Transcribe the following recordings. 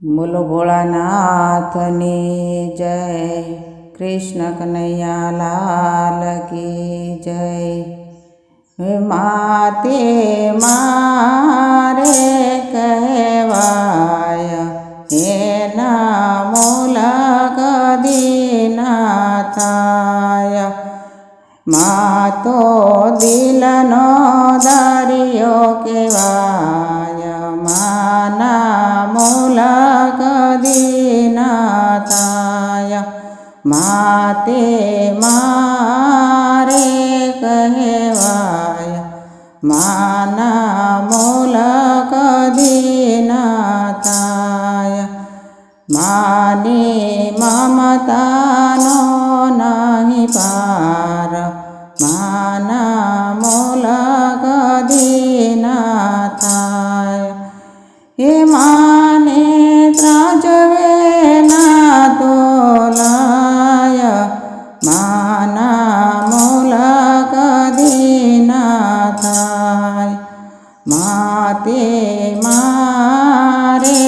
બોલો ભોળાનાથની જય, કૃષ્ણ કનૈયા લાલ કી જય। હે માતે મારે કહેવાય, એના મૂલ કદી ના થાય। મા તો દિલનો દરિયો કહેવાય, માના મૂલ કદી ના થાય। માતે મારે કહેવાય, માના મૂલ કદી ના થાય। માની મમતાનો નહીં પાર, માના મૂલ કદી ના થાય। હે માને ત્રાજવે ના તોલાય, માના મૂલ કદી ના થાય। માતે મારે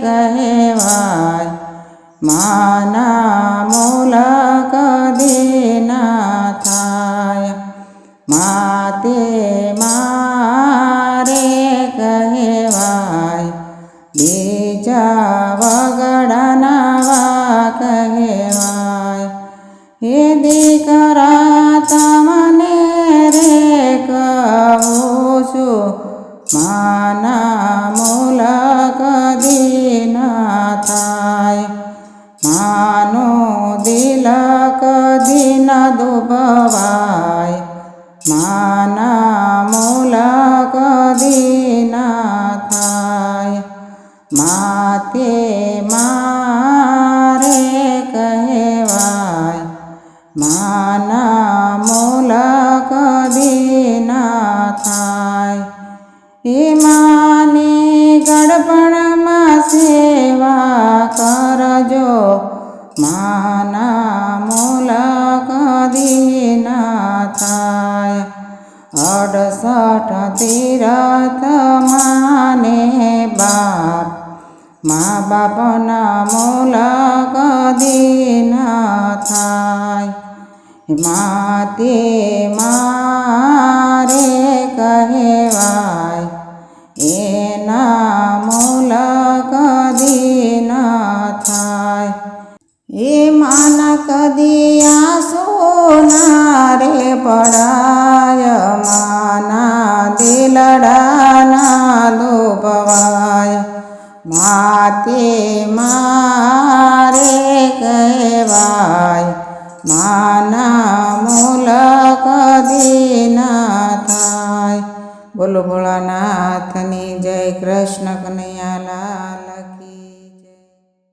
કહેવાય, માના મૂલ કદી ના થાય। માતે મારે કહેવાય, બીજા વગડાના કહેવાય। હે દીકરા તમને રે કહું છું, માના મૂલ કદી ના થાય। માનું દિલ કદી ન દુભવાય, માના મૂલ કદી ના થાય। માતે મારે કહેવાય, માના મૂલ કદી ના થાય। હે માની ગડપણમાં સેવા કરજો, માના મૂલ કદી ના થાય। 68 તીરથ માને બાપ, મા બાપના મૂલ કદી ના થાય। માતે મારે કહેવાય, એના મૂલ કદી ના થાય। એ માના કદી આંસુ ના રે પડાય, માના દિલડા ના દુભવાય। માતે મારે કહેવાય, માના મૂલ કદી ના થાય। બોલો ભોળાનાથની જય, કૃષ્ણ કનૈયા લાલ કી।